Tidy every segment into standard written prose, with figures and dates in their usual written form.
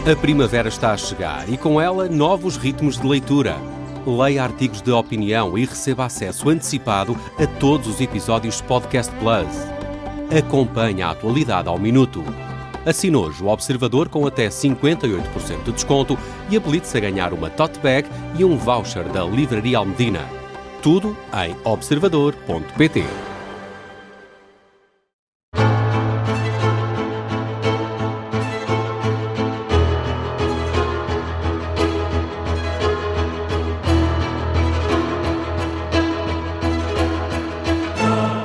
A primavera está a chegar e com ela novos ritmos de leitura. Leia artigos de opinião e receba acesso antecipado a todos os episódios de Podcast Plus. Acompanhe a atualidade ao minuto. Assine hoje o Observador com até 58% de desconto e habilite-se a ganhar uma tote bag e um voucher da Livraria Almedina. Tudo em observador.pt.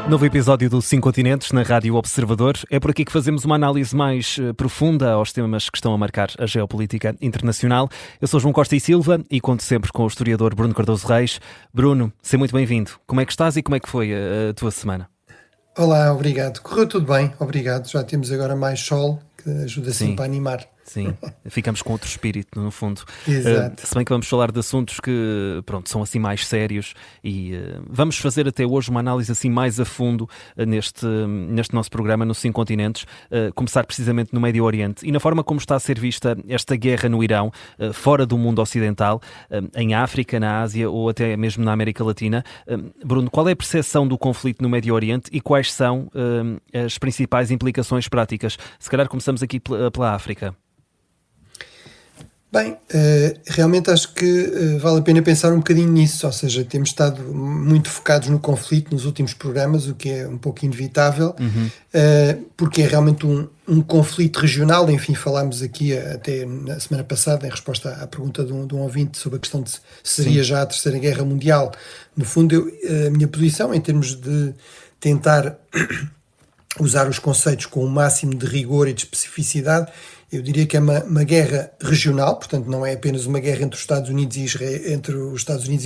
Novo episódio do 5 Continentes na Rádio Observador. É por aqui que fazemos uma análise mais profunda aos temas que estão a marcar a geopolítica internacional. Eu sou João Costa e Silva e conto sempre com o historiador Bruno Cardoso Reis. Bruno, seja muito bem-vindo. Como é que estás e como é que foi a tua semana? Olá, obrigado. Correu tudo bem, obrigado. Já temos agora mais sol, que ajuda sempre a animar. Sim, ficamos com outro espírito, no fundo. Exato. Se bem que vamos falar de assuntos que, são assim mais sérios e vamos fazer até hoje uma análise assim mais a fundo neste nosso programa no 5 Continentes, começar precisamente no Médio Oriente e na forma como está a ser vista esta guerra no Irão, fora do mundo ocidental, em África, na Ásia ou até mesmo na América Latina. Bruno, qual é a percepção do conflito no Médio Oriente e quais são as principais implicações práticas? Se calhar começamos aqui pela África. Bem, realmente acho que vale a pena pensar um bocadinho nisso, ou seja, temos estado muito focados no conflito nos últimos programas, o que é um pouco inevitável, porque é realmente um conflito regional. Enfim, falámos aqui até na semana passada, em resposta à pergunta de um ouvinte sobre a questão de se seria já a Terceira Guerra Mundial. No fundo, a minha posição, em termos de tentar usar os conceitos com o máximo de rigor e de especificidade, eu diria que é uma guerra regional, portanto não é apenas uma guerra entre os Estados Unidos e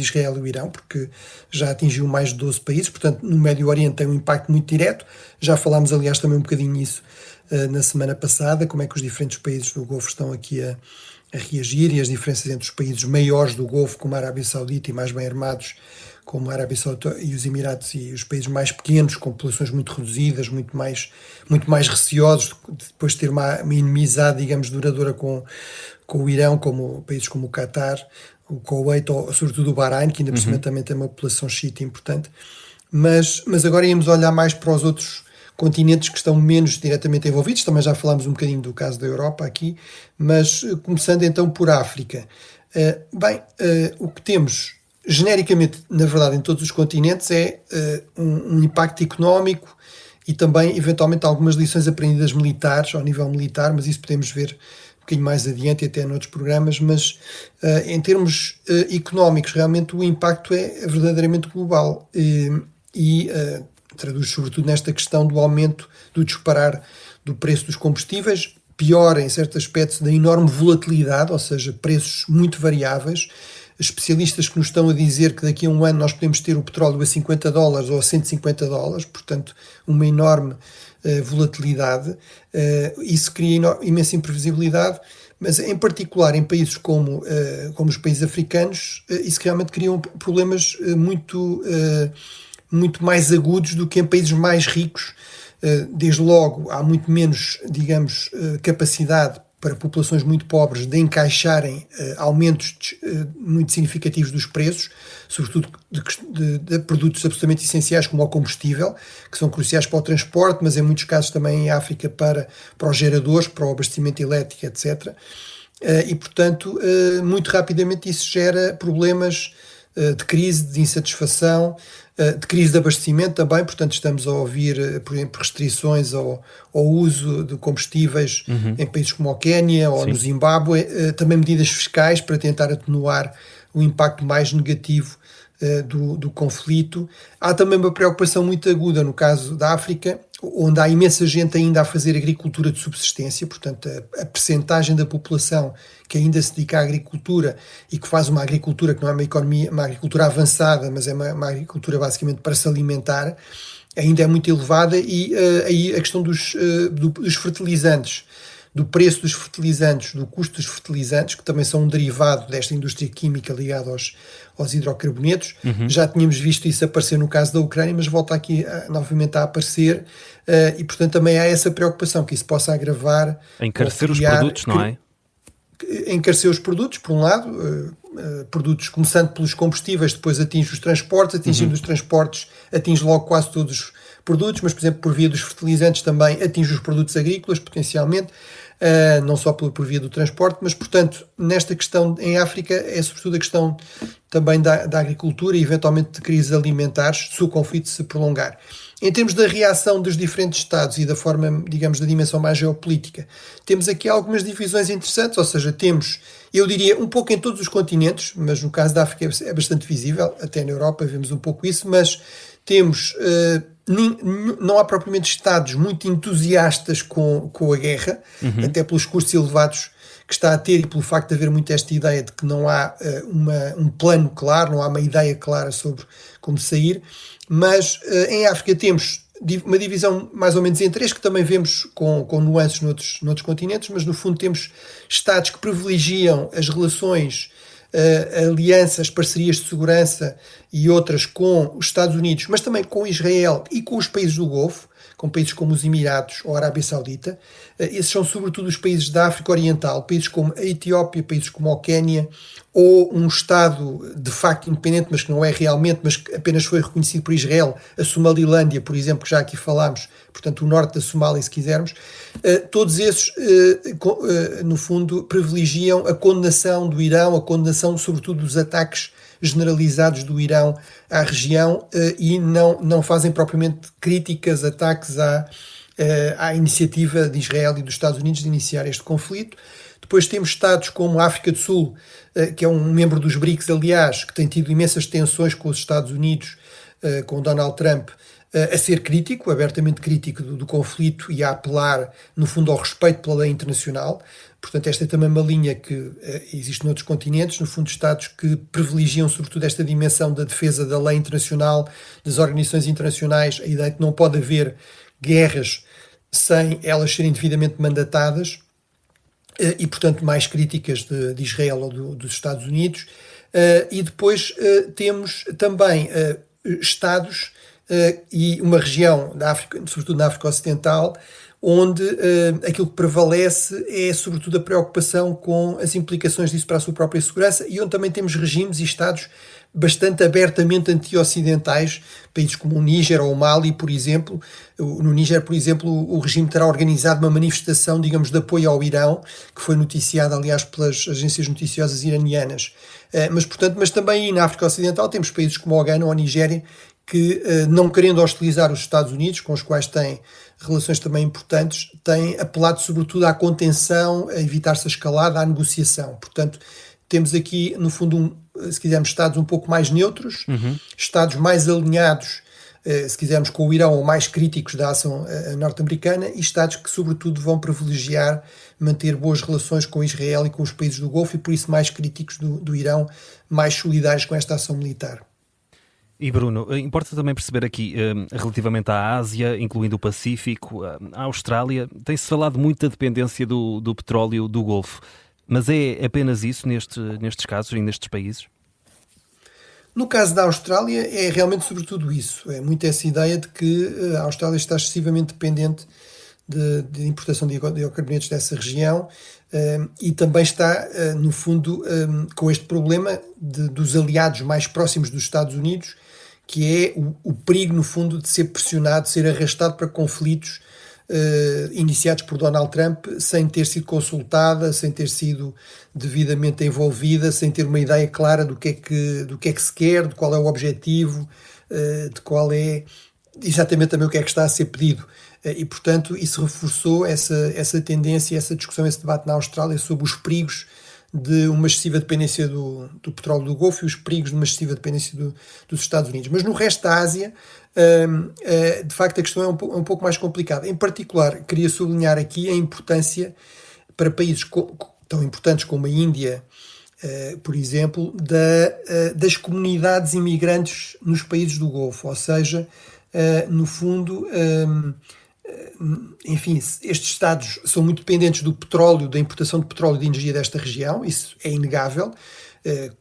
Israel e o Irão, porque já atingiu mais de 12 países, portanto no Médio Oriente tem um impacto muito direto. Já falámos aliás também um bocadinho nisso na semana passada, como é que os diferentes países do Golfo estão aqui a reagir e as diferenças entre os países maiores do Golfo, como a Arábia Saudita, e mais bem armados, como a Arábia Saudita e os Emirados, e os países mais pequenos, com populações muito reduzidas, muito mais receosos, depois de ter uma inimizade, digamos, duradoura com o Irão, como países como o Qatar, o Kuwait, ou sobretudo o Bahrein, que ainda por cima também tem uma população xiita importante. Mas agora íamos olhar mais para os outros continentes que estão menos diretamente envolvidos. Também já falámos um bocadinho do caso da Europa aqui, mas começando então por África. O que temos genericamente, na verdade, em todos os continentes é um impacto económico e também, eventualmente, algumas lições aprendidas militares, ao nível militar, mas isso podemos ver um bocadinho mais adiante e até noutros programas. Mas em termos económicos, realmente o impacto é verdadeiramente global e traduz sobretudo nesta questão do aumento, do disparar do preço dos combustíveis, pior em certos aspectos da enorme volatilidade, ou seja, preços muito variáveis. Especialistas que nos estão a dizer que daqui a um ano nós podemos ter o petróleo a $50 ou a $150, portanto uma enorme volatilidade. Isso cria imensa imprevisibilidade, mas em particular em países como os países africanos, isso realmente cria problemas muito mais agudos do que em países mais ricos. Desde logo há muito menos, digamos, capacidade para populações muito pobres de encaixarem aumentos muito significativos dos preços, sobretudo de produtos absolutamente essenciais como o combustível, que são cruciais para o transporte, mas em muitos casos também em África para os geradores, para o abastecimento elétrico, etc. E, portanto, muito rapidamente isso gera problemas de crise, de insatisfação, de crise de abastecimento também. Portanto estamos a ouvir, por exemplo, restrições ao uso de combustíveis em países como o Quénia ou no Zimbábue, também medidas fiscais para tentar atenuar o impacto mais negativo do conflito. Há também uma preocupação muito aguda no caso da África, onde há imensa gente ainda a fazer agricultura de subsistência, portanto a percentagem da população que ainda se dedica à agricultura e que faz uma agricultura que não é uma agricultura avançada, mas é uma agricultura basicamente para se alimentar, ainda é muito elevada. E aí a questão dos fertilizantes, do preço dos fertilizantes, do custo dos fertilizantes, que também são um derivado desta indústria química ligada aos hidrocarbonetos. Já tínhamos visto isso aparecer no caso da Ucrânia, mas volta aqui novamente a aparecer, e portanto também há essa preocupação que isso possa agravar, encarecer os produtos, não é? encareceu os produtos, por um lado, produtos começando pelos combustíveis, depois atinge os transportes, atingindo os transportes, atinge logo quase todos os produtos, mas, por exemplo, por via dos fertilizantes também atinge os produtos agrícolas, potencialmente, não só por via do transporte, mas, portanto, nesta questão em África é sobretudo a questão também da agricultura e, eventualmente, de crises alimentares, se o conflito se prolongar. Em termos da reação dos diferentes Estados e da forma, digamos, da dimensão mais geopolítica, temos aqui algumas divisões interessantes, ou seja, temos, eu diria, um pouco em todos os continentes, mas no caso da África é bastante visível, até na Europa vemos um pouco isso, mas temos, não há propriamente Estados muito entusiastas com a guerra, até pelos custos elevados que está a ter e pelo facto de haver muito esta ideia de que não há um plano claro, não há uma ideia clara sobre como sair, mas em África temos uma divisão mais ou menos em três, que também vemos com nuances noutros continentes, mas no fundo temos Estados que privilegiam as relações, alianças, parcerias de segurança e outras com os Estados Unidos, mas também com Israel e com os países do Golfo, com países como os Emirados ou a Arábia Saudita. Esses são sobretudo os países da África Oriental, países como a Etiópia, países como o Quénia, ou um Estado de facto independente, mas que não é realmente, mas que apenas foi reconhecido por Israel, a Somalilândia, por exemplo, que já aqui falámos, portanto o norte da Somália, se quisermos. Todos esses, no fundo, privilegiam a condenação do Irão, a condenação sobretudo dos ataques generalizados do Irão à região e não fazem propriamente críticas, ataques à iniciativa de Israel e dos Estados Unidos de iniciar este conflito. Depois temos Estados como a África do Sul, que é um membro dos BRICS, aliás, que tem tido imensas tensões com os Estados Unidos, com Donald Trump, a ser crítico, abertamente crítico do conflito e a apelar, no fundo, ao respeito pela lei internacional. Portanto, esta é também uma linha que existe noutros continentes, no fundo, Estados que privilegiam sobretudo esta dimensão da defesa da lei internacional, das organizações internacionais, a ideia de que não pode haver guerras sem elas serem devidamente mandatadas e, portanto, mais críticas de Israel ou dos Estados Unidos. E depois temos também Estados e uma região da África, sobretudo na África Ocidental, onde aquilo que prevalece é sobretudo a preocupação com as implicações disso para a sua própria segurança e onde também temos regimes e Estados bastante abertamente anti-ocidentais, países como o Níger ou o Mali, por exemplo. No Níger, por exemplo, o regime terá organizado uma manifestação, digamos, de apoio ao Irão, que foi noticiada, aliás, pelas agências noticiosas iranianas. Mas também na África Ocidental temos países como o Ghana ou a Nigéria, que, não querendo hostilizar os Estados Unidos, com os quais têm relações também importantes, têm apelado sobretudo à contenção, a evitar-se a escalada, à negociação. Portanto, temos aqui, no fundo, se quisermos, Estados um pouco mais neutros, Estados mais alinhados, se quisermos, com o Irão, ou mais críticos da ação norte-americana, e Estados que, sobretudo, vão privilegiar manter boas relações com Israel e com os países do Golfo, e por isso mais críticos do Irão, mais solidários com esta ação militar. E Bruno, importa também perceber aqui, relativamente à Ásia, incluindo o Pacífico, a Austrália, tem-se falado muito da dependência do petróleo do Golfo, mas é apenas isso nestes casos e nestes países? No caso da Austrália é realmente sobretudo isso, é muito essa ideia de que a Austrália está excessivamente dependente de importação de hidrocarbonetos dessa região e também está, no fundo, com este problema dos aliados mais próximos dos Estados Unidos, que é o perigo, no fundo, de ser pressionado, de ser arrastado para conflitos iniciados por Donald Trump sem ter sido consultada, sem ter sido devidamente envolvida, sem ter uma ideia clara do que é que se quer, de qual é o objetivo, de qual é exatamente também o que é que está a ser pedido. E, portanto, isso reforçou essa tendência, essa discussão, esse debate na Austrália sobre os perigos de uma excessiva dependência do petróleo do Golfo e os perigos de uma excessiva dependência dos Estados Unidos. Mas no resto da Ásia, de facto, a questão é um pouco mais complicada. Em particular, queria sublinhar aqui a importância para países tão importantes como a Índia, por exemplo, das comunidades imigrantes nos países do Golfo. Ou seja, no fundo, enfim, estes Estados são muito dependentes do petróleo, da importação de petróleo e de energia desta região, isso é inegável.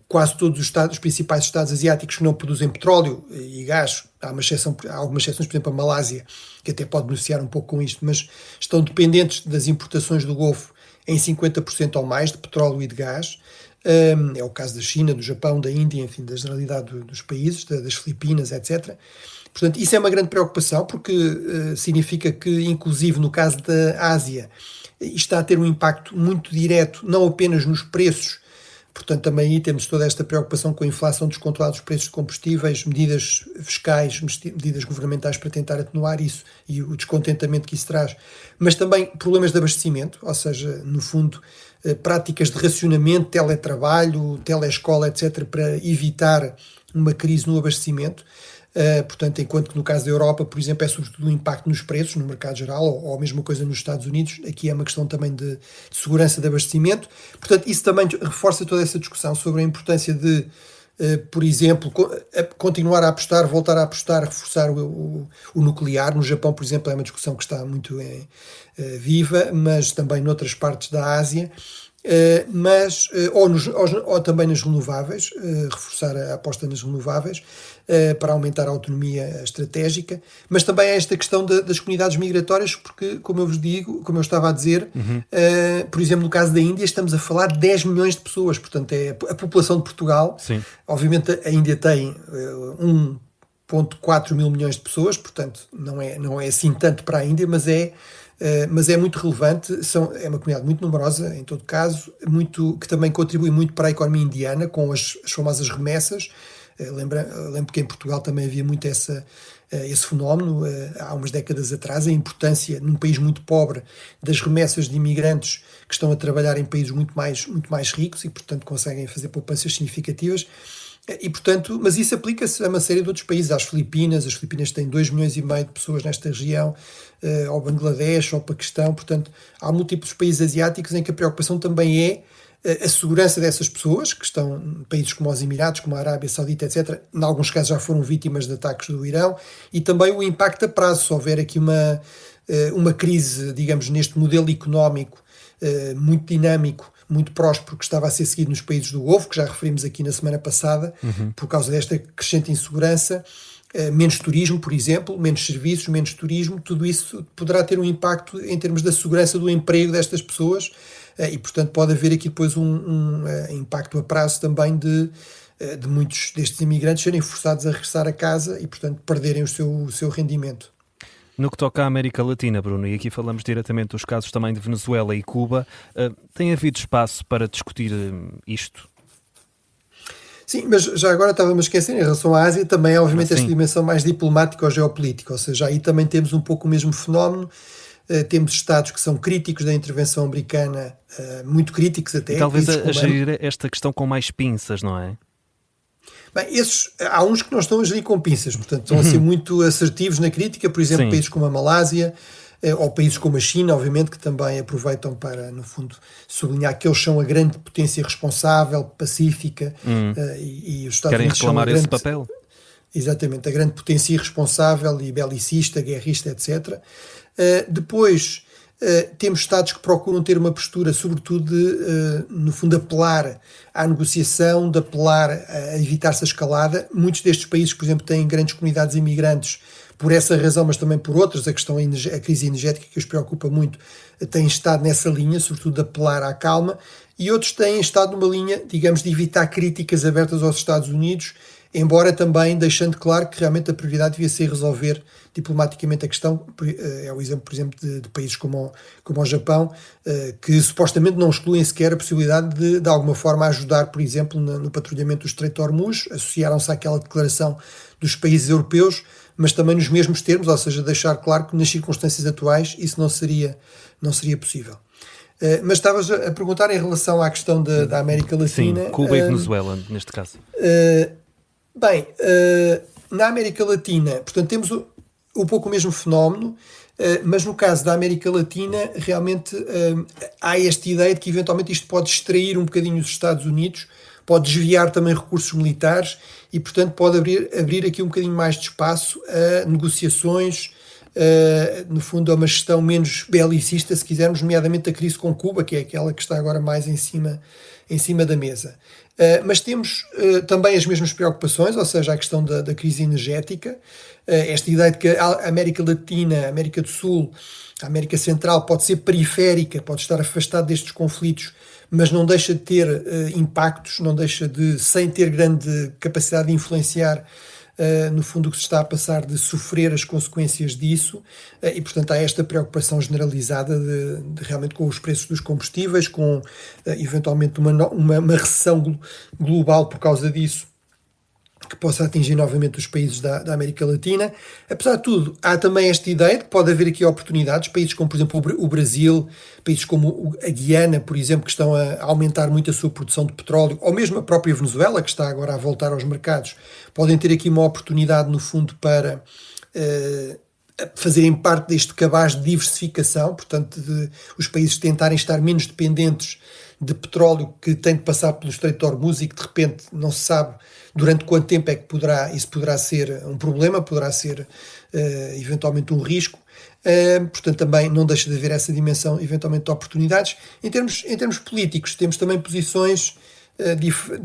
Quase todos os principais Estados asiáticos que não produzem petróleo e gás, há algumas exceções, por exemplo a Malásia, que até pode beneficiar um pouco com isto, mas estão dependentes das importações do Golfo em 50% ou mais de petróleo e de gás. É o caso da China, do Japão, da Índia, enfim, da generalidade dos países, das Filipinas, etc. Portanto, isso é uma grande preocupação, porque significa que, inclusive no caso da Ásia, isto está a ter um impacto muito direto, não apenas nos preços. Portanto, também aí temos toda esta preocupação com a inflação descontrolada dos preços de combustíveis, medidas fiscais, medidas governamentais para tentar atenuar isso e o descontentamento que isso traz. Mas também problemas de abastecimento, ou seja, no fundo, práticas de racionamento, teletrabalho, teleescola, etc., para evitar uma crise no abastecimento. Portanto, enquanto que no caso da Europa, por exemplo, é sobretudo um impacto nos preços, no mercado geral, ou a mesma coisa nos Estados Unidos, aqui é uma questão também de segurança de abastecimento. Portanto, isso também reforça toda essa discussão sobre a importância de, por exemplo, continuar a apostar, voltar a apostar, reforçar o nuclear. No Japão, por exemplo, é uma discussão que está muito viva, mas também noutras partes da Ásia. Ou também nas renováveis, reforçar a aposta nas renováveis para aumentar a autonomia estratégica, mas também há esta questão das comunidades migratórias, porque, como eu vos digo, como eu estava a dizer, por exemplo, no caso da Índia, estamos a falar de 10 milhões de pessoas, portanto é a população de Portugal. Sim. Obviamente a Índia tem 1,4 mil milhões de pessoas, portanto não é assim tanto para a Índia, mas é muito relevante, é uma comunidade muito numerosa, em todo caso, que também contribui muito para a economia indiana, com as famosas remessas. Lembro que em Portugal também havia muito esse fenómeno, há umas décadas atrás, a importância, num país muito pobre, das remessas de imigrantes que estão a trabalhar em países muito mais ricos e, portanto, conseguem fazer poupanças significativas. E, portanto, mas isso aplica-se a uma série de outros países, às Filipinas. As Filipinas têm 2,5 milhões de pessoas nesta região, ao Bangladesh, ao Paquistão. Portanto, há múltiplos países asiáticos em que a preocupação também é a segurança dessas pessoas, que estão em países como os Emirados, como a Arábia Saudita, etc. Em alguns casos já foram vítimas de ataques do Irão, e também o impacto a prazo, se houver aqui uma crise, digamos, neste modelo económico muito dinâmico, muito próspero, que estava a ser seguido nos países do Golfo, que já referimos aqui na semana passada, por causa desta crescente insegurança, menos turismo, por exemplo, menos serviços, menos turismo, tudo isso poderá ter um impacto em termos da segurança do emprego destas pessoas, e portanto pode haver aqui depois um impacto a prazo também de muitos destes imigrantes serem forçados a regressar a casa e portanto perderem o seu rendimento. No que toca à América Latina, Bruno, e aqui falamos diretamente dos casos também de Venezuela e Cuba, tem havido espaço para discutir isto? Sim, mas já agora estava-me a esquecer, em relação à Ásia, também obviamente esta dimensão mais diplomática ou geopolítica, ou seja, aí também temos um pouco o mesmo fenómeno. Temos Estados que são críticos da intervenção americana, muito críticos até. E talvez a gerir esta questão com mais pinças, não é? Bem, há uns que não estão a gerir com pinças, portanto estão a ser muito assertivos na crítica, por exemplo, países como a Malásia, ou países como a China, obviamente, que também aproveitam para, no fundo, sublinhar que eles são a grande potência responsável, pacífica, e os Estados Querem Unidos reclamar esse papel? Exatamente, a grande potência irresponsável e belicista, guerrista, etc. Depois temos Estados que procuram ter uma postura, sobretudo, de, no fundo, apelar à negociação, de apelar a evitar-se a escalada. Muitos destes países, por exemplo, têm grandes comunidades imigrantes por essa razão, mas também por outras. A crise energética, que os preocupa muito, têm estado nessa linha, sobretudo de apelar à calma, e outros têm estado numa linha, digamos, de evitar críticas abertas aos Estados Unidos, embora também deixando claro que realmente a prioridade devia ser resolver diplomaticamente a questão. É o exemplo, por exemplo, de países como o Japão, que supostamente não excluem sequer a possibilidade de alguma forma ajudar, por exemplo, no patrulhamento do Estreito de Hormuz. Associaram-se àquela declaração dos países europeus, mas também nos mesmos termos, ou seja, deixar claro que nas circunstâncias atuais isso não seria possível. Mas estavas a perguntar em relação à questão da América Latina. Sim, Cuba e Venezuela, neste caso. Bem, na América Latina, portanto, temos um pouco o mesmo fenómeno, mas no caso da América Latina, realmente há esta ideia de que eventualmente isto pode distrair um bocadinho os Estados Unidos, pode desviar também recursos militares e, portanto, pode abrir aqui um bocadinho mais de espaço a negociações no fundo é uma gestão menos belicista, se quisermos, nomeadamente a crise com Cuba, que é aquela que está agora mais em cima da mesa. Mas temos também as mesmas preocupações, ou seja, a questão da crise energética, esta ideia de que a América Latina, a América do Sul, a América Central pode ser periférica, pode estar afastada destes conflitos, mas não deixa de ter impactos, não deixa de, sem ter grande capacidade de influenciar, no fundo o que se está a passar, de sofrer as consequências disso, e portanto há esta preocupação generalizada de realmente com os preços dos combustíveis, com eventualmente uma recessão global por causa disso, que possa atingir novamente os países da América Latina. Apesar de tudo, há também esta ideia de que pode haver aqui oportunidades, países como, por exemplo, o Brasil, países como a Guiana, por exemplo, que estão a aumentar muito a sua produção de petróleo, ou mesmo a própria Venezuela, que está agora a voltar aos mercados, podem ter aqui uma oportunidade, no fundo, para fazerem parte deste cabaz de diversificação, portanto, de os países tentarem estar menos dependentes de petróleo que tem de passar pelo Estreito de Hormuz e que de repente não se sabe durante quanto tempo é que isso poderá ser um problema, poderá ser eventualmente um risco. Portanto, também não deixa de haver essa dimensão eventualmente de oportunidades. Em termos políticos, temos também posições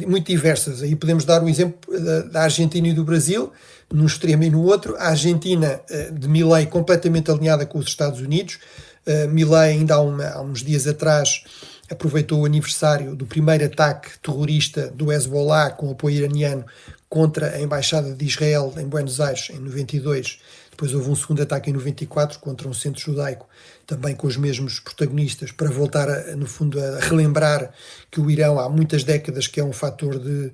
muito diversas. Aí podemos dar o exemplo da Argentina e do Brasil, num extremo e no outro. A Argentina, de Milei, completamente alinhada com os Estados Unidos. Milei, ainda há uns dias atrás, aproveitou o aniversário do primeiro ataque terrorista do Hezbollah com apoio iraniano contra a Embaixada de Israel em Buenos Aires, em 92. Depois houve um segundo ataque em 94 contra um centro judaico, também com os mesmos protagonistas, para voltar, no fundo, a relembrar que o Irão há muitas décadas que é um fator de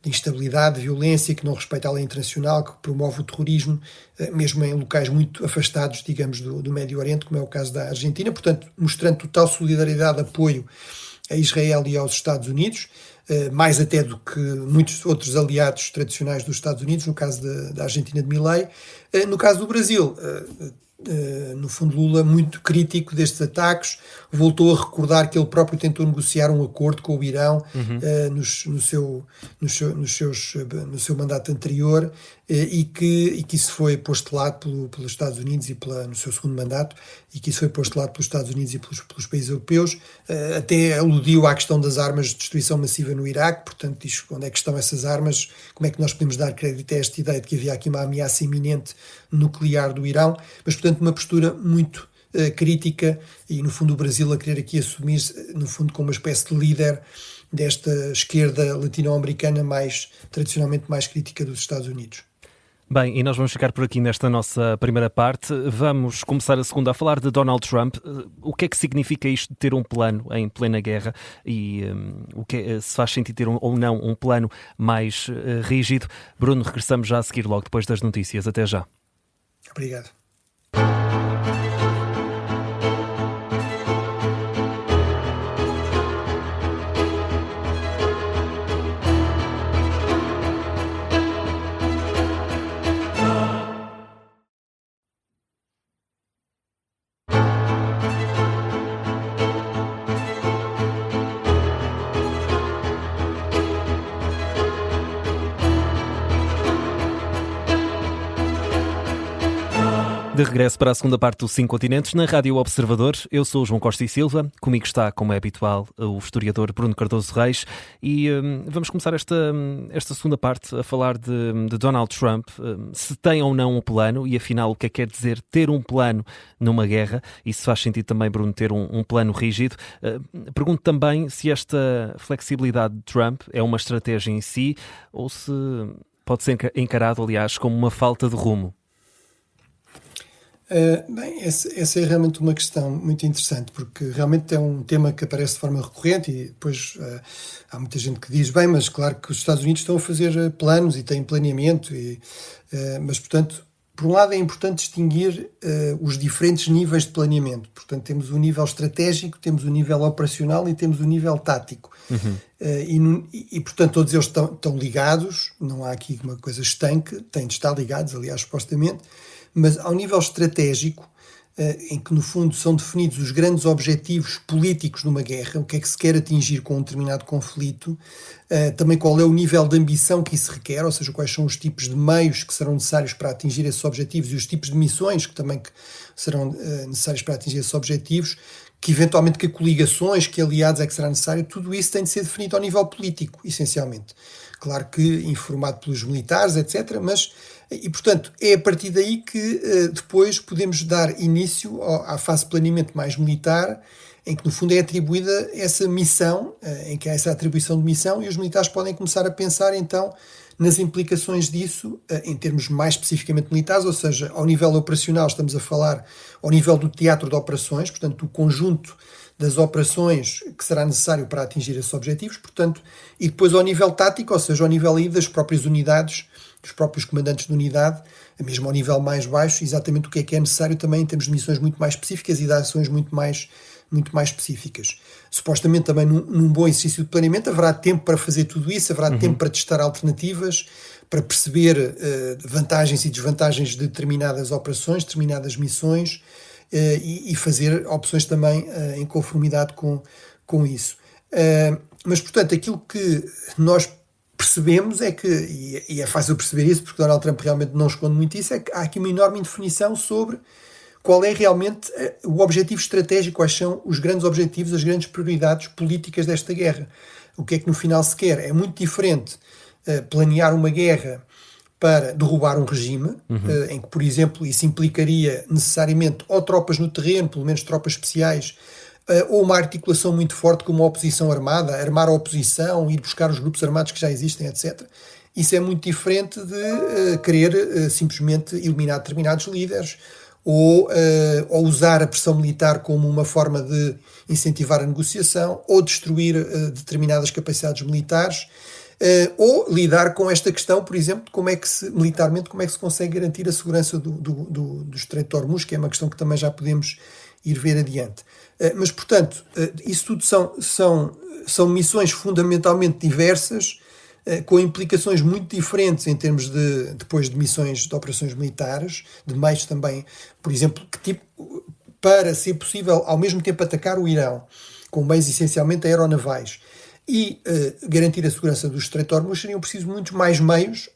instabilidade, de violência, que não respeita a lei internacional, que promove o terrorismo, mesmo em locais muito afastados, digamos, do Médio Oriente, como é o caso da Argentina. Portanto, mostrando total solidariedade, apoio a Israel e aos Estados Unidos, mais até do que muitos outros aliados tradicionais dos Estados Unidos, no caso da Argentina de Milei. No caso do Brasil, no fundo, Lula, muito crítico destes ataques, voltou a recordar que ele próprio tentou negociar um acordo com o Irão no seu mandato anterior, e que isso foi posto de lado pelos Estados Unidos no seu segundo mandato, e que isso foi posto de lado pelos Estados Unidos e pelos países europeus. Até aludiu à questão das armas de destruição massiva no Iraque, portanto diz onde é que estão essas armas, como é que nós podemos dar crédito a esta ideia de que havia aqui uma ameaça iminente nuclear do Irão, mas portanto uma postura muito crítica, e no fundo o Brasil a querer aqui assumir-se, no fundo, como uma espécie de líder desta esquerda latino-americana tradicionalmente mais crítica dos Estados Unidos. Bem, e nós vamos ficar por aqui nesta nossa primeira parte. Vamos começar a segunda a falar de Donald Trump. O que é que significa isto de ter um plano em plena guerra, e se faz sentido ter ou não um plano mais rígido? Bruno, regressamos já a seguir logo depois das notícias. Até já. Obrigado. De regresso para a segunda parte do 5 Continentes, na Rádio Observador. Eu sou o João Costa e Silva, comigo está, como é habitual, o historiador Bruno Cardoso Reis, e vamos começar esta segunda parte a falar de Donald Trump, se tem ou não um plano, e afinal o que é que quer dizer ter um plano numa guerra, e se faz sentido também, Bruno, ter um plano rígido. Pergunto também se esta flexibilidade de Trump é uma estratégia em si, ou se pode ser encarado, aliás, como uma falta de rumo. Bem, essa é realmente uma questão muito interessante, porque realmente é um tema que aparece de forma recorrente, e depois há muita gente que diz, bem, mas claro que os Estados Unidos estão a fazer planos e têm planeamento, mas portanto, por um lado é importante distinguir os diferentes níveis de planeamento. Portanto, temos o nível estratégico, temos o nível operacional e temos o nível tático. E portanto todos eles estão ligados, não há aqui uma coisa estanque, têm de estar ligados, aliás, supostamente. Mas ao nível estratégico, em que no fundo são definidos os grandes objetivos políticos de uma guerra, o que é que se quer atingir com um determinado conflito, também qual é o nível de ambição que isso requer, ou seja, quais são os tipos de meios que serão necessários para atingir esses objetivos e os tipos de missões que também serão necessários para atingir esses objetivos, que eventualmente que coligações, que aliados é que será necessário, tudo isso tem de ser definido ao nível político, essencialmente. Claro que informado pelos militares, etc., mas, e portanto, é a partir daí que depois podemos dar início à fase de planeamento mais militar, em que no fundo é atribuída essa missão, em que há essa atribuição de missão, e os militares podem começar a pensar então nas implicações disso, em termos mais especificamente militares, ou seja, ao nível operacional estamos a falar ao nível do teatro de operações, portanto, do conjunto das operações que será necessário para atingir esses objetivos, portanto, e depois ao nível tático, ou seja, ao nível aí das próprias unidades, dos próprios comandantes de unidade, mesmo ao nível mais baixo, exatamente o que é necessário também em termos de missões muito mais específicas e de ações muito mais específicas. Supostamente também num bom exercício de planeamento haverá tempo para fazer tudo isso, haverá tempo para testar alternativas, para perceber vantagens e desvantagens de determinadas operações, determinadas missões, e fazer opções também em conformidade com isso. Mas, portanto, aquilo que nós percebemos é que, e é fácil perceber isso, porque Donald Trump realmente não esconde muito isso, é que há aqui uma enorme indefinição sobre qual é realmente o objetivo estratégico, quais são os grandes objetivos, as grandes prioridades políticas desta guerra. O que é que no final se quer? É muito diferente planear uma guerra para derrubar um regime, em que, por exemplo, isso implicaria necessariamente ou tropas no terreno, pelo menos tropas especiais, ou uma articulação muito forte com uma oposição armada, armar a oposição, ir buscar os grupos armados que já existem, etc. Isso é muito diferente de querer simplesmente eliminar determinados líderes ou usar a pressão militar como uma forma de incentivar a negociação ou destruir determinadas capacidades militares, ou lidar com esta questão, por exemplo, militarmente, como é que se consegue garantir a segurança do Estreito de Hormuz, que é uma questão que também já podemos ir ver adiante. Mas, portanto, isso tudo são missões fundamentalmente diversas, com implicações muito diferentes em termos depois de missões de operações militares, de meios também, por exemplo, para ser possível ao mesmo tempo atacar o Irão, com meios essencialmente aeronavais, e garantir a segurança do Estreito de Hormuz, seriam precisos muito mais meios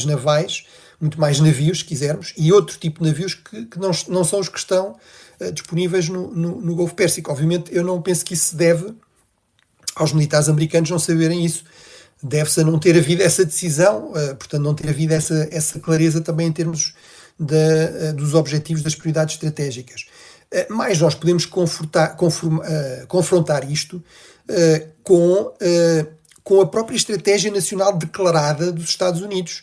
navais, muito mais navios, se quisermos, e outro tipo de navios que não são os que estão disponíveis no Golfo Pérsico. Obviamente, eu não penso que isso se deve aos militares americanos não saberem isso. Deve-se a não ter havido essa decisão, portanto, não ter havido essa clareza também em termos dos objetivos, das prioridades estratégicas. Mas nós podemos confrontar isto com a própria estratégia nacional declarada dos Estados Unidos.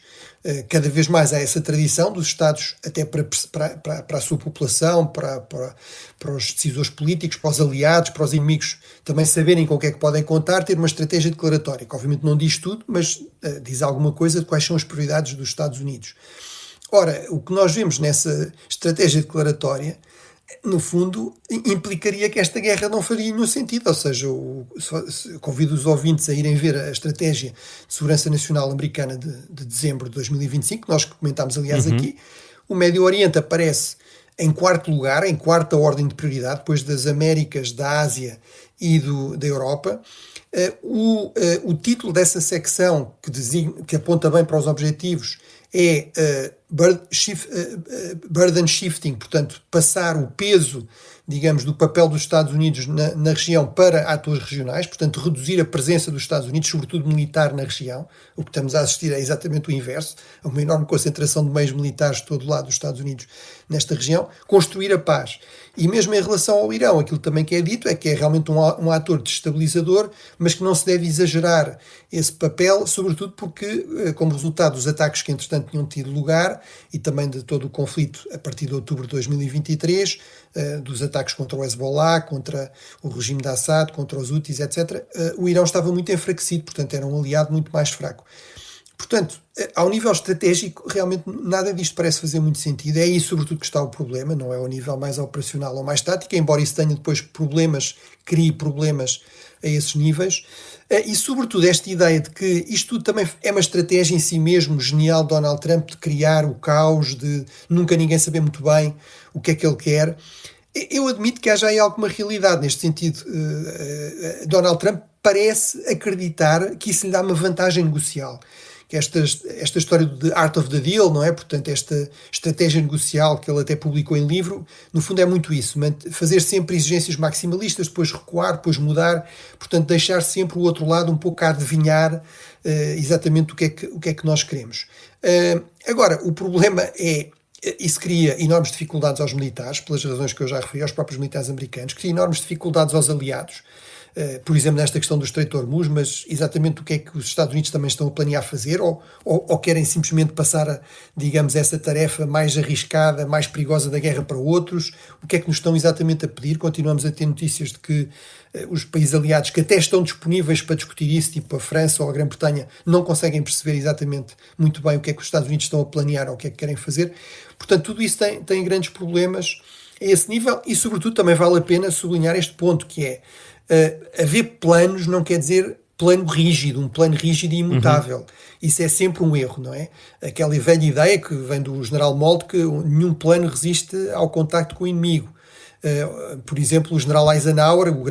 Cada vez mais há essa tradição dos Estados, até para a sua população, para os decisores políticos, para os aliados, para os inimigos, também saberem com o que é que podem contar, ter uma estratégia declaratória, que obviamente não diz tudo, mas diz alguma coisa de quais são as prioridades dos Estados Unidos. Ora, o que nós vemos nessa estratégia declaratória, no fundo, implicaria que esta guerra não faria nenhum sentido, ou seja, convido os ouvintes a irem ver a Estratégia de Segurança Nacional Americana de dezembro de 2025, que nós comentámos, aliás, aqui. O Médio Oriente aparece em quarto lugar, em quarta ordem de prioridade, depois das Américas, da Ásia e da Europa. O título dessa secção, que aponta bem para os objetivos, é burden shifting, portanto, passar o peso, digamos, do papel dos Estados Unidos na região para atores regionais, portanto, reduzir a presença dos Estados Unidos, sobretudo militar, na região. O que estamos a assistir é exatamente o inverso, a uma enorme concentração de meios militares de todo o lado dos Estados Unidos nesta região, construir a paz. E mesmo em relação ao Irão, aquilo também que é dito é que é realmente um ator destabilizador, mas que não se deve exagerar esse papel, sobretudo porque, como resultado dos ataques que entretanto tinham tido lugar, e também de todo o conflito a partir de outubro de 2023, dos ataques contra o Hezbollah, contra o regime de Assad, contra os Houthis, etc., o Irão estava muito enfraquecido, portanto era um aliado muito mais fraco. Portanto, ao nível estratégico, realmente nada disto parece fazer muito sentido. É aí, sobretudo, que está o problema, não é ao nível mais operacional ou mais tático, embora isso tenha depois crie problemas a esses níveis. E, sobretudo, esta ideia de que isto tudo também é uma estratégia em si mesmo genial de Donald Trump, de criar o caos, de nunca ninguém saber muito bem o que é que ele quer. Eu admito que haja aí alguma realidade neste sentido. Donald Trump parece acreditar que isso lhe dá uma vantagem negocial. Que esta história de Art of the Deal, não é? Portanto, esta estratégia negocial que ele até publicou em livro, no fundo é muito isso, fazer sempre exigências maximalistas, depois recuar, depois mudar, portanto deixar sempre o outro lado um pouco a adivinhar exatamente o que é que nós queremos. Agora, o problema é, isso cria enormes dificuldades aos militares, pelas razões que eu já referi, aos próprios militares americanos, cria enormes dificuldades aos aliados, por exemplo, nesta questão do Estreito de Hormuz, mas exatamente o que é que os Estados Unidos também estão a planear fazer, ou querem simplesmente passar, digamos, essa tarefa mais arriscada, mais perigosa da guerra para outros. O que é que nos estão exatamente a pedir? Continuamos a ter notícias de que os países aliados que até estão disponíveis para discutir isso, tipo a França ou a Grã-Bretanha, não conseguem perceber exatamente muito bem o que é que os Estados Unidos estão a planear ou o que é que querem fazer. Portanto, tudo isso tem grandes problemas a esse nível e, sobretudo, também vale a pena sublinhar este ponto, que é haver planos não quer dizer plano rígido, um plano rígido e imutável. Isso é sempre um erro, não é? Aquela velha ideia que vem do general Moltke, que nenhum plano resiste ao contacto com o inimigo. Por exemplo, o general Eisenhower, o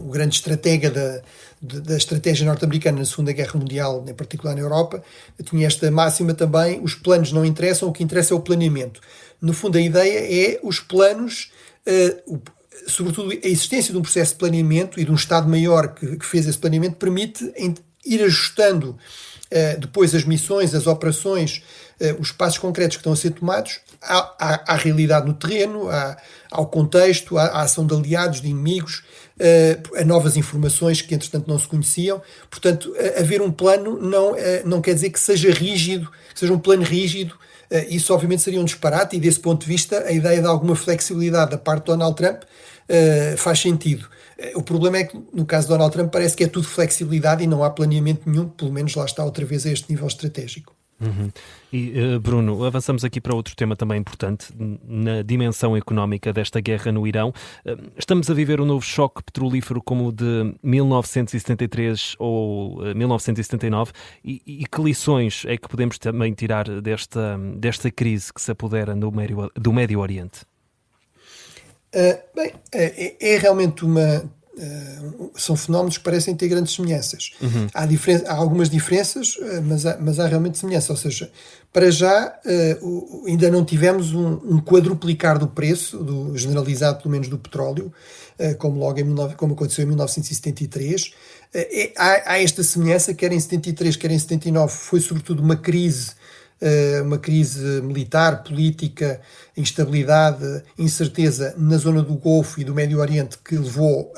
grande estratega da estratégia norte-americana na Segunda Guerra Mundial, em particular na Europa, tinha esta máxima também: os planos não interessam, o que interessa é o planeamento. No fundo, a ideia é os planos, sobretudo a existência de um processo de planeamento e de um Estado-Maior que fez esse planeamento, permite ir ajustando depois as missões, as operações, os passos concretos que estão a ser tomados à realidade no terreno, ao contexto, à ação de aliados, de inimigos, a novas informações que entretanto não se conheciam. Portanto, haver um plano não quer dizer que seja rígido, que seja um plano rígido. Isso obviamente seria um disparate e, desse ponto de vista, a ideia de alguma flexibilidade da parte de Donald Trump faz sentido. O problema é que, no caso de Donald Trump, parece que é tudo flexibilidade e não há planeamento nenhum, pelo menos lá está outra vez a este nível estratégico. E Bruno, avançamos aqui para outro tema também importante, na dimensão económica desta guerra no Irão. Estamos a viver um novo choque petrolífero como o de 1973 ou 1979 e que lições é que podemos também tirar desta crise que se apodera do Médio Oriente? É realmente são fenómenos que parecem ter grandes semelhanças. Há algumas diferenças, mas há realmente semelhança. Ou seja, para já ainda não tivemos um quadruplicar do preço, generalizado pelo menos do petróleo, como aconteceu em 1973. Há esta semelhança, quer em 73, quer em 79, foi sobretudo uma crise militar, política, instabilidade, incerteza na zona do Golfo e do Médio Oriente que levou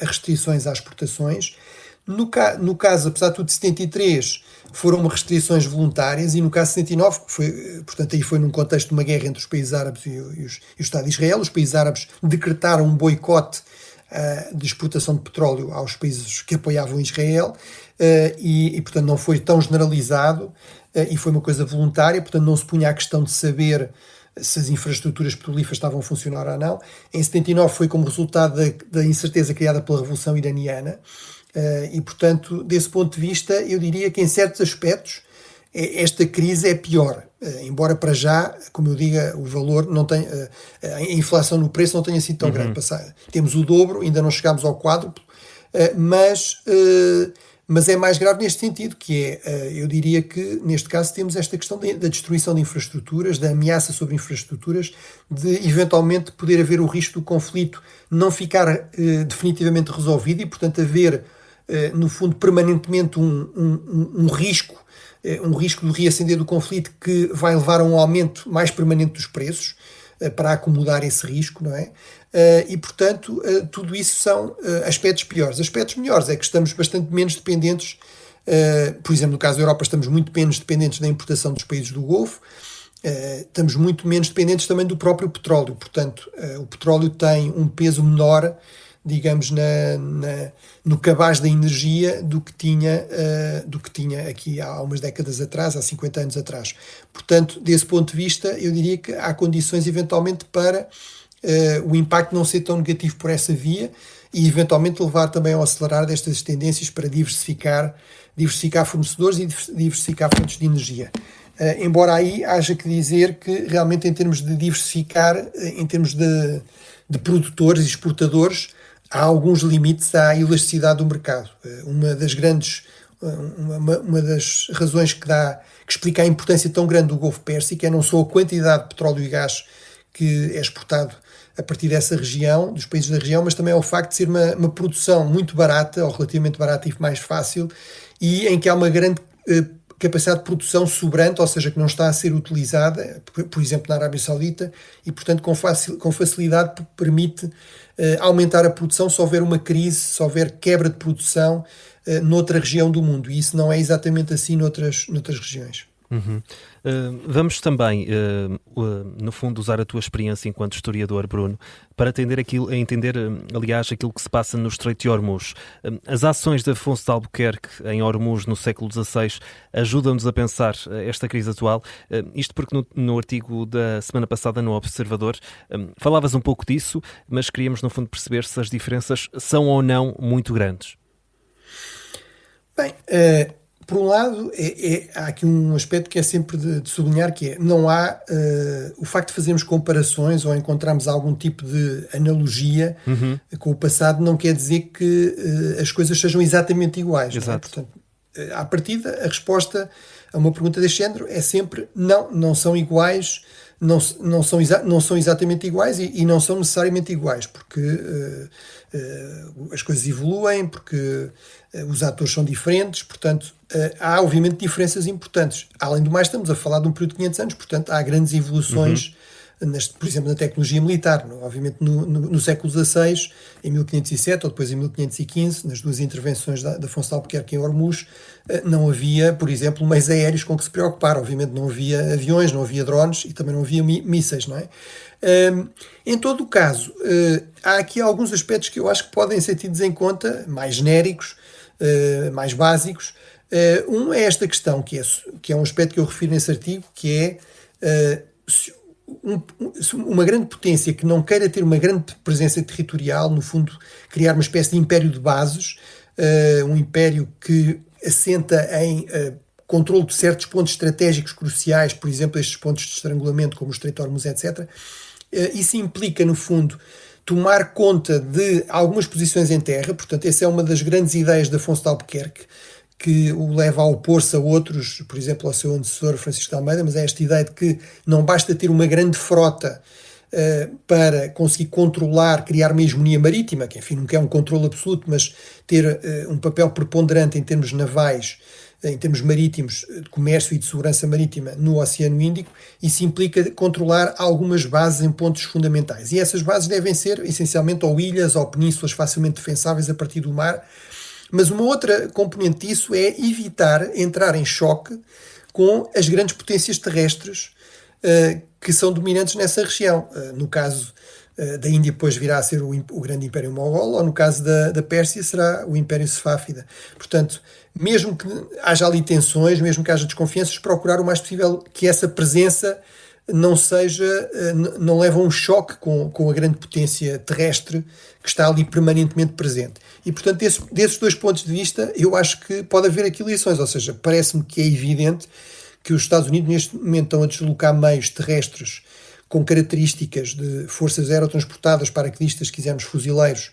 a restrições às exportações. No caso, apesar de tudo, de 73, foram restrições voluntárias, e no caso de 79, portanto, aí foi num contexto de uma guerra entre os países árabes e o Estado de Israel. Os países árabes decretaram um boicote de exportação de petróleo aos países que apoiavam Israel, e portanto não foi tão generalizado, e foi uma coisa voluntária, portanto não se punha a questão de saber se as infraestruturas petrolíferas estavam a funcionar ou não. Em 79 foi como resultado da incerteza criada pela Revolução Iraniana, e portanto, desse ponto de vista, eu diria que em certos aspectos esta crise é pior, embora para já, como eu digo, o valor não tem, a inflação no preço não tenha sido tão grande. Temos o dobro, ainda não chegámos ao quádruplo, mas é mais grave neste sentido, que é, eu diria que neste caso temos esta questão da destruição de infraestruturas, da ameaça sobre infraestruturas, de eventualmente poder haver o risco do conflito não ficar definitivamente resolvido e, portanto, haver, no fundo, permanentemente um risco do reacender do conflito que vai levar a um aumento mais permanente dos preços, para acomodar esse risco, não é? E, portanto, tudo isso são aspectos piores. Aspectos melhores é que estamos bastante menos dependentes, por exemplo, no caso da Europa, estamos muito menos dependentes da importação dos países do Golfo, estamos muito menos dependentes também do próprio petróleo. Portanto, o petróleo tem um peso menor digamos, no cabaz da energia do que tinha aqui há umas décadas atrás, há 50 anos atrás. Portanto, desse ponto de vista, eu diria que há condições eventualmente para o impacto não ser tão negativo por essa via e eventualmente levar também ao acelerar destas tendências para diversificar fornecedores e diversificar fontes de energia. Embora aí haja que dizer que realmente em termos de diversificar, em termos de produtores e exportadores, há alguns limites à elasticidade do mercado. Uma das razões que explica a importância tão grande do Golfo Pérsico é não só a quantidade de petróleo e gás que é exportado a partir dessa região, dos países da região, mas também é o facto de ser uma produção muito barata, ou relativamente barata e mais fácil, e em que há uma grande capacidade de produção sobrante, ou seja, que não está a ser utilizada, por exemplo, na Arábia Saudita, e, portanto, com facilidade permite aumentar a produção se houver uma crise, se houver quebra de produção noutra região do mundo. E isso não é exatamente assim noutras regiões. Uhum. Vamos também, no fundo, usar a tua experiência enquanto historiador, Bruno, para entender, aliás, aquilo que se passa no Estreito de Hormuz. As ações de Afonso de Albuquerque em Hormuz no século XVI ajudam-nos a pensar esta crise atual. Isto porque no artigo da semana passada no Observador falavas um pouco disso, mas queríamos, no fundo, perceber se as diferenças são ou não muito grandes. Bem, por um lado, há aqui um aspecto que é sempre de sublinhar, que é, não há o facto de fazermos comparações ou encontrarmos algum tipo de analogia com o passado não quer dizer que as coisas sejam exatamente iguais. Exato. Não é? Portanto, à partida, a resposta a uma pergunta deste género é sempre não são iguais, não são exatamente iguais e não são necessariamente iguais, porque as coisas evoluem, porque os atores são diferentes, portanto, há obviamente diferenças importantes. Além do mais, estamos a falar de um período de 500 anos, portanto, há grandes evoluções, por exemplo, na tecnologia militar. Obviamente, no século XVI, em 1507 ou depois em 1515, nas duas intervenções de Afonso de Albuquerque em Hormuz, não havia, por exemplo, meios aéreos com que se preocupar. Obviamente não havia aviões, não havia drones e também não havia mísseis, não é? Em todo o caso, há aqui alguns aspectos que eu acho que podem ser tidos em conta, mais genéricos, mais básicos. Um é esta questão, que é um aspecto que eu refiro nesse artigo, que é uma grande potência que não queira ter uma grande presença territorial, no fundo, criar uma espécie de império de bases, um império que assenta em controle de certos pontos estratégicos cruciais, por exemplo, estes pontos de estrangulamento, como o Estreito de Hormuz, etc. Isso implica, no fundo, tomar conta de algumas posições em terra. Portanto, essa é uma das grandes ideias de Afonso de Albuquerque, que o leva a opor-se a outros, por exemplo, ao seu antecessor Francisco de Almeida, mas é esta ideia de que não basta ter uma grande frota para conseguir controlar, criar uma hegemonia marítima, que enfim nunca é um controle absoluto, mas ter um papel preponderante em termos navais, em termos marítimos, de comércio e de segurança marítima no Oceano Índico. Isso implica controlar algumas bases em pontos fundamentais. E essas bases devem ser essencialmente ou ilhas ou penínsulas facilmente defensáveis a partir do mar. Mas uma outra componente disso é evitar entrar em choque com as grandes potências terrestres que são dominantes nessa região. No caso da Índia, depois virá a ser o grande Império Mogol, ou no caso da Pérsia será o Império Sefáfida. Portanto, mesmo que haja ali tensões, mesmo que haja desconfianças, procurar o mais possível que essa presença não leve a um choque com a grande potência terrestre que está ali permanentemente presente. E, portanto, desses dois pontos de vista, eu acho que pode haver aqui lições, ou seja, parece-me que é evidente que os Estados Unidos neste momento estão a deslocar meios terrestres com características de forças aerotransportadas, paraquedistas, se quisermos, fuzileiros,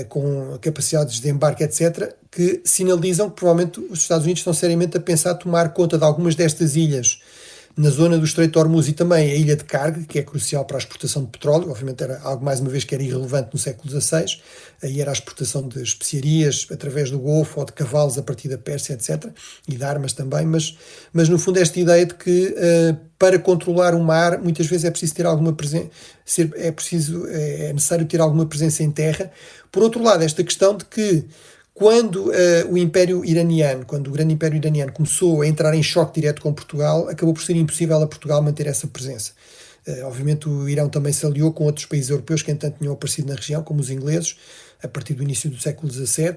com capacidades de desembarque, etc., que sinalizam que provavelmente os Estados Unidos estão seriamente a pensar tomar conta de algumas destas ilhas na zona do Estreito de Hormuz e também a ilha de Karg, que é crucial para a exportação de petróleo. Obviamente era algo, mais uma vez, que era irrelevante no século XVI. Aí era a exportação de especiarias através do Golfo ou de cavalos a partir da Pérsia, etc. E de armas também. Mas no fundo, esta ideia de que para controlar o mar, muitas vezes é preciso ter alguma presença, é necessário ter alguma presença em terra. Por outro lado, esta questão de que quando o grande Império Iraniano começou a entrar em choque direto com Portugal, acabou por ser impossível a Portugal manter essa presença. Obviamente o Irão também se aliou com outros países europeus que, entanto, tinham aparecido na região, como os ingleses, a partir do início do século XVII.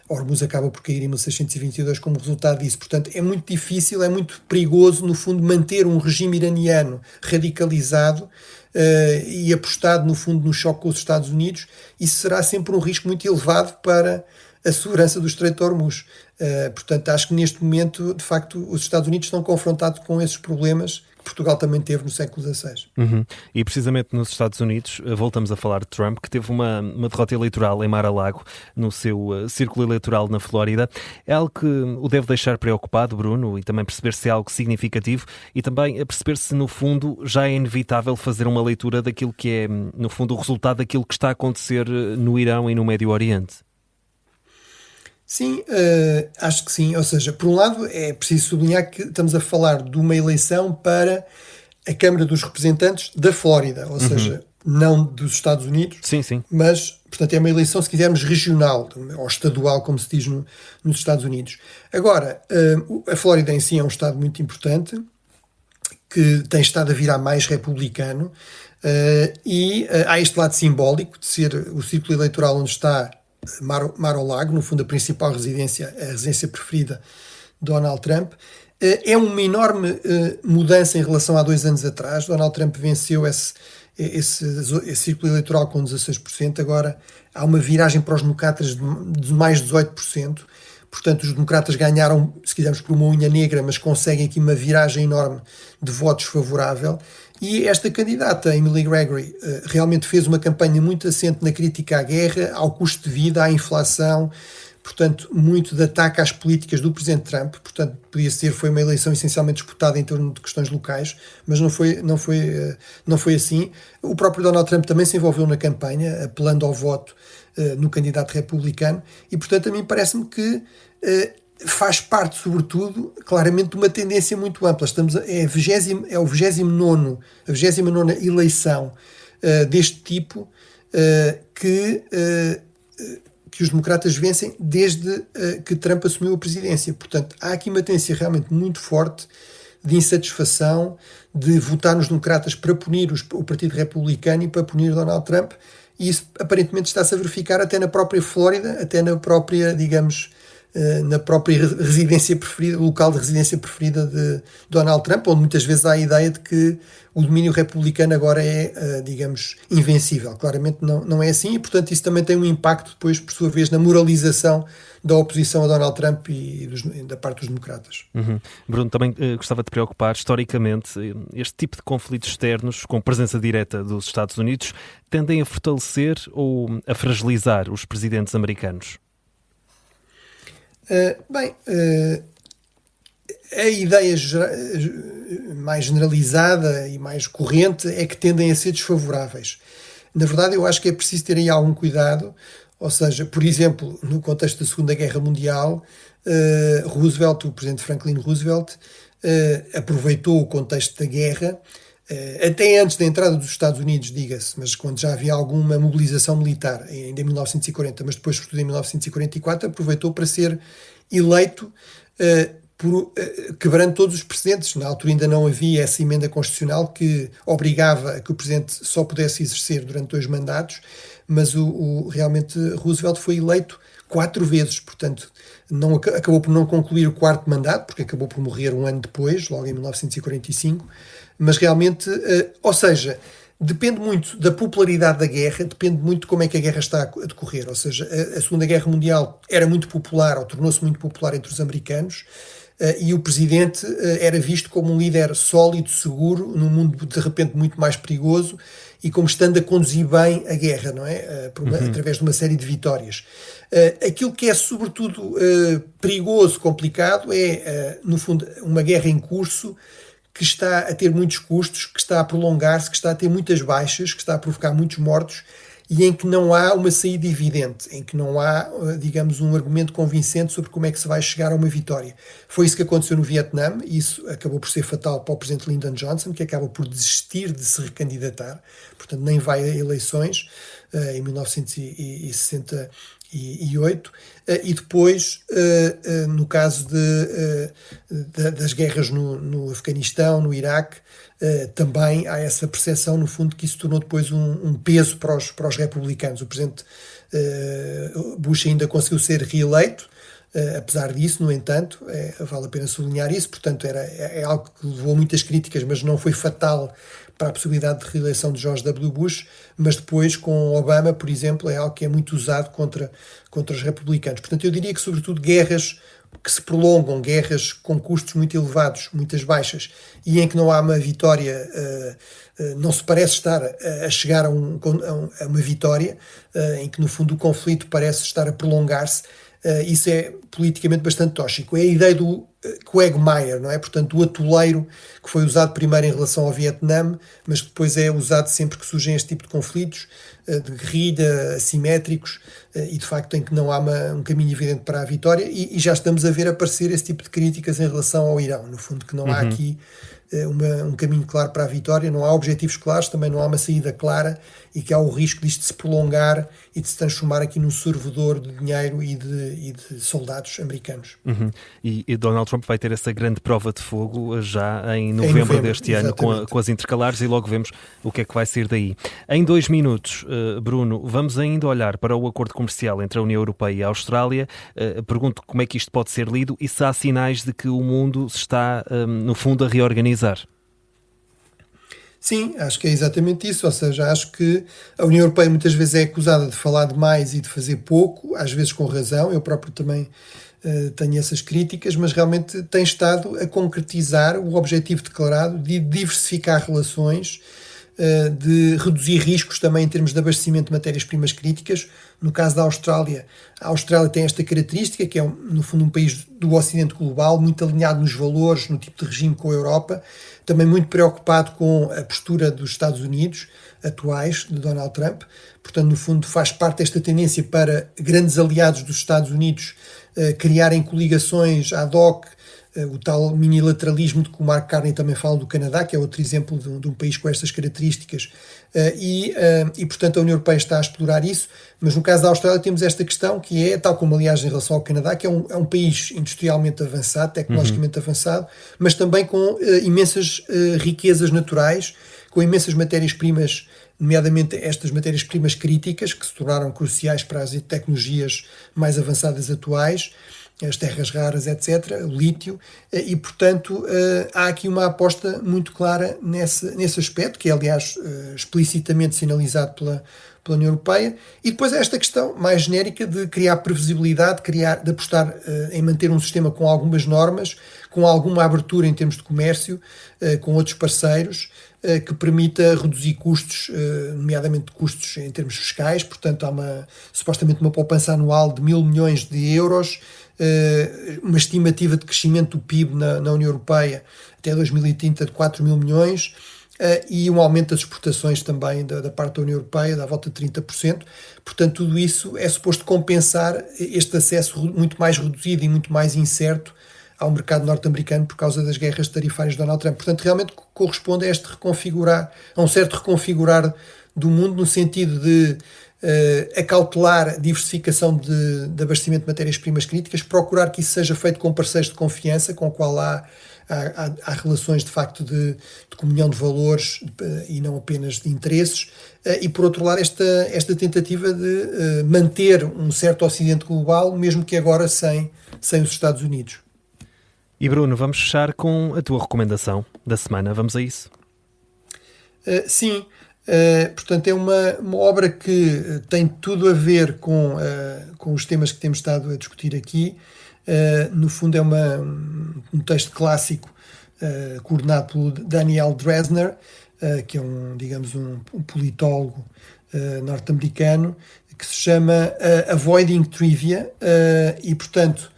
Hormuz acaba por cair em 1622 como resultado disso. Portanto, é muito difícil, é muito perigoso, no fundo, manter um regime iraniano radicalizado e apostado, no fundo, no choque com os Estados Unidos. Isso será sempre um risco muito elevado para a segurança do Estreito de Hormuz. Portanto, acho que neste momento, de facto, os Estados Unidos estão confrontados com esses problemas que Portugal também teve no século XVI. E precisamente nos Estados Unidos, voltamos a falar de Trump, que teve uma derrota eleitoral em Mar-a-Lago, no seu círculo eleitoral na Flórida. É algo que o deve deixar preocupado, Bruno, e também perceber se é algo significativo e também perceber se, no fundo, já é inevitável fazer uma leitura daquilo que é, no fundo, o resultado daquilo que está a acontecer no Irão e no Médio Oriente. Sim, acho que sim. Ou seja, por um lado é preciso sublinhar que estamos a falar de uma eleição para a Câmara dos Representantes da Flórida, ou seja, não dos Estados Unidos, Sim. mas, portanto, é uma eleição, se quisermos, regional, ou estadual, como se diz nos Estados Unidos. Agora, a Flórida em si é um estado muito importante, que tem estado a virar mais republicano, e há este lado simbólico de ser o círculo eleitoral onde está Mar-a-Lago, no fundo a principal residência, a residência preferida de Donald Trump. É uma enorme mudança em relação a 2 anos atrás. Donald Trump venceu esse círculo eleitoral com 16%, agora há uma viragem para os democratas de mais de 18%. Portanto, os democratas ganharam, se quisermos, por uma unha negra, mas conseguem aqui uma viragem enorme de votos favorável. E esta candidata, Emily Gregory, realmente fez uma campanha muito assente na crítica à guerra, ao custo de vida, à inflação, portanto, muito de ataque às políticas do presidente Trump. Portanto, foi uma eleição essencialmente disputada em torno de questões locais, mas não foi assim. O próprio Donald Trump também se envolveu na campanha, apelando ao voto no candidato republicano, e, portanto, a mim parece-me que faz parte, sobretudo, claramente, de uma tendência muito ampla. É o 29ª eleição deste tipo que os democratas vencem desde que Trump assumiu a presidência. Portanto, há aqui uma tendência realmente muito forte de insatisfação, de votar nos democratas para punir o Partido Republicano e para punir Donald Trump, e isso aparentemente está-se a verificar até na própria Flórida, até na própria, digamos, na própria residência preferida, local de residência preferida de Donald Trump, onde muitas vezes há a ideia de que o domínio republicano agora é, digamos, invencível. Claramente não é assim, e portanto isso também tem um impacto depois, por sua vez, na moralização da oposição a Donald Trump e da parte dos democratas. Bruno, também gostava de te preocupar, historicamente, este tipo de conflitos externos, com presença direta dos Estados Unidos, tendem a fortalecer ou a fragilizar os presidentes americanos? A ideia mais generalizada e mais corrente é que tendem a ser desfavoráveis. Na verdade, eu acho que é preciso ter aí algum cuidado, ou seja, por exemplo, no contexto da Segunda Guerra Mundial, o presidente Franklin Roosevelt, aproveitou o contexto da guerra, até antes da entrada dos Estados Unidos, diga-se, mas quando já havia alguma mobilização militar, ainda em 1940, mas depois, sobretudo em 1944, aproveitou para ser eleito, quebrando todos os precedentes. Na altura ainda não havia essa emenda constitucional que obrigava a que o presidente só pudesse exercer durante 2 mandatos, mas realmente Roosevelt foi eleito 4 vezes, portanto acabou por não concluir o 4º mandato, porque acabou por morrer 1 ano depois, logo em 1945, mas realmente, ou seja, depende muito da popularidade da guerra, depende muito de como é que a guerra está a decorrer, ou seja, a Segunda Guerra Mundial era muito popular, ou tornou-se muito popular entre os americanos, e o presidente era visto como um líder sólido, seguro, num mundo de repente muito mais perigoso, e como estando a conduzir bem a guerra, não é? Através de uma série de vitórias. Aquilo que é sobretudo perigoso, complicado, é, no fundo, uma guerra em curso que está a ter muitos custos, que está a prolongar-se, que está a ter muitas baixas, que está a provocar muitos mortos, e em que não há uma saída evidente, em que não há, digamos, um argumento convincente sobre como é que se vai chegar a uma vitória. Foi isso que aconteceu no Vietnã, e isso acabou por ser fatal para o presidente Lyndon Johnson, que acaba por desistir de se recandidatar, portanto nem vai a eleições em 1968, e depois, no caso das guerras no Afeganistão, no Iraque, também há essa percepção, no fundo, que isso tornou depois um peso para os republicanos. O presidente Bush ainda conseguiu ser reeleito, apesar disso, no entanto, vale a pena sublinhar isso, portanto é algo que levou muitas críticas, mas não foi fatal para a possibilidade de reeleição de George W. Bush, mas depois com Obama, por exemplo, é algo que é muito usado contra os republicanos. Portanto, eu diria que sobretudo guerras que se prolongam, guerras com custos muito elevados, muitas baixas, e em que não há uma vitória, não se parece estar a chegar a uma vitória, em que no fundo o conflito parece estar a prolongar-se, isso é politicamente bastante tóxico. É a ideia do Quagmire, não é? Portanto, o atoleiro que foi usado primeiro em relação ao Vietnã, mas depois é usado sempre que surgem este tipo de conflitos, de guerrilha, assimétricos, e de facto em que não há um caminho evidente para a vitória, e já estamos a ver aparecer esse tipo de críticas em relação ao Irão, no fundo, que não há aqui um caminho claro para a vitória, não há objetivos claros, também não há uma saída clara, e que há o risco disto se prolongar e de se transformar aqui num servidor de dinheiro e de soldados americanos. E Donald Trump vai ter essa grande prova de fogo já em novembro deste ano, com as intercalares, e logo vemos o que é que vai sair daí. Em 2 minutos, Bruno, vamos ainda olhar para o acordo comercial entre a União Europeia e a Austrália. Pergunto como é que isto pode ser lido e se há sinais de que o mundo se está, no fundo, a reorganizar. Sim, acho que é exatamente isso, ou seja, acho que a União Europeia muitas vezes é acusada de falar demais e de fazer pouco, às vezes com razão, eu próprio também tenho essas críticas, mas realmente tem estado a concretizar o objetivo declarado de diversificar relações, de reduzir riscos também em termos de abastecimento de matérias-primas críticas. No caso da Austrália, a Austrália tem esta característica, que é no fundo um país do Ocidente global, muito alinhado nos valores, no tipo de regime com a Europa, também muito preocupado com a postura dos Estados Unidos atuais, de Donald Trump. Portanto, no fundo, faz parte desta tendência para grandes aliados dos Estados Unidos criarem coligações ad hoc, o tal minilateralismo de que o Mark Carney também fala do Canadá, que é outro exemplo de um país com estas características, e portanto a União Europeia está a explorar isso, mas no caso da Austrália temos esta questão que é, tal como aliás em relação ao Canadá, que é um país industrialmente avançado, tecnologicamente avançado, mas também com imensas riquezas naturais, com imensas matérias-primas, nomeadamente estas matérias-primas críticas, que se tornaram cruciais para as tecnologias mais avançadas atuais, as terras raras, etc., o lítio, e portanto há aqui uma aposta muito clara nesse aspecto, que é aliás explicitamente sinalizado pela União Europeia, e depois há esta questão mais genérica de criar previsibilidade, de apostar em manter um sistema com algumas normas, com alguma abertura em termos de comércio, com outros parceiros, que permita reduzir custos, nomeadamente custos em termos fiscais. Portanto, há supostamente uma poupança anual de 1.000 milhões de euros, uma estimativa de crescimento do PIB na União Europeia até 2030 de 4.000 milhões, e um aumento das exportações também da parte da União Europeia, da volta de 30%. Portanto, tudo isso é suposto compensar este acesso muito mais reduzido e muito mais incerto ao mercado norte-americano por causa das guerras tarifárias de Donald Trump. Portanto, realmente corresponde a um certo reconfigurar do mundo, no sentido de acautelar diversificação de abastecimento de matérias-primas críticas, procurar que isso seja feito com parceiros de confiança, com o qual há relações de facto de comunhão de valores e não apenas de interesses, e por outro lado esta tentativa de manter um certo Ocidente global, mesmo que agora sem os Estados Unidos. E Bruno, vamos fechar com a tua recomendação da semana, vamos a isso? Sim. Portanto, é uma obra que tem tudo a ver com os temas que temos estado a discutir aqui. No fundo é um texto clássico coordenado pelo Daniel Drezner, que é um politólogo norte-americano, que se chama Avoiding Trivia, e portanto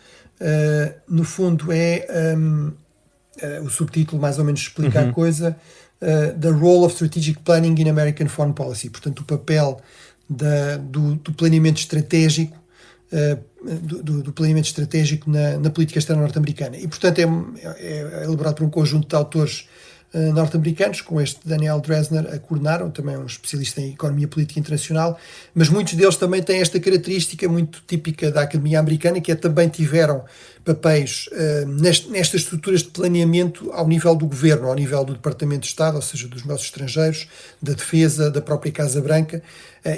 no fundo o subtítulo mais ou menos explica a coisa. The Role of Strategic Planning in American Foreign Policy, portanto o papel do planeamento estratégico, do planeamento estratégico na política externa norte-americana. E portanto é elaborado por um conjunto de autores norte-americanos, com este Daniel Drezner a coordenar, também um especialista em economia política internacional, mas muitos deles também têm esta característica muito típica da academia americana, que também tiveram papéis nestas estruturas de planeamento ao nível do governo, ao nível do Departamento de Estado, ou seja, dos nossos estrangeiros, da defesa, da própria Casa Branca,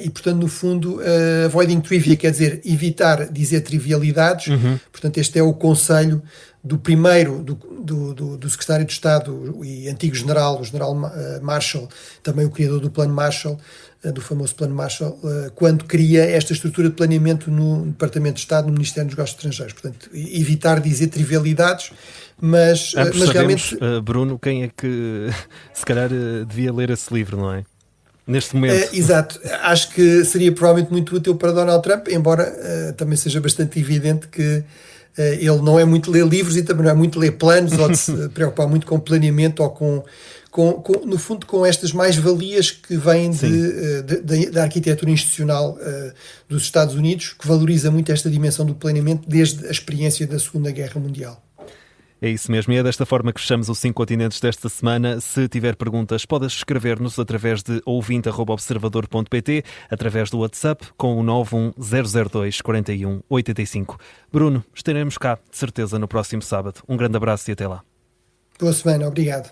e portanto, no fundo, avoiding trivia, quer dizer, evitar dizer trivialidades. Portanto, este é o conselho do primeiro, do secretário de Estado e antigo general, o general Marshall, também o criador do Plano Marshall, do famoso Plano Marshall, quando cria esta estrutura de planeamento no Departamento de Estado, no Ministério dos Negócios Estrangeiros. Portanto, evitar dizer trivialidades, mas realmente... realmente... Bruno, quem é que se calhar devia ler esse livro, não é? Neste momento. Exato. Acho que seria provavelmente muito útil para Donald Trump, embora também seja bastante evidente que ele não é muito ler livros e também não é muito ler planos ou de se preocupar muito com planeamento ou no fundo, com estas mais-valias que vêm da arquitetura institucional dos Estados Unidos, que valoriza muito esta dimensão do planeamento desde a experiência da Segunda Guerra Mundial. É isso mesmo, e é desta forma que fechamos os 5 continentes desta semana. Se tiver perguntas, podes escrever-nos através de ouvinte@observador.pt, através do WhatsApp com o 910024185. Bruno, estaremos cá, de certeza, no próximo sábado. Um grande abraço e até lá. Boa semana, obrigado.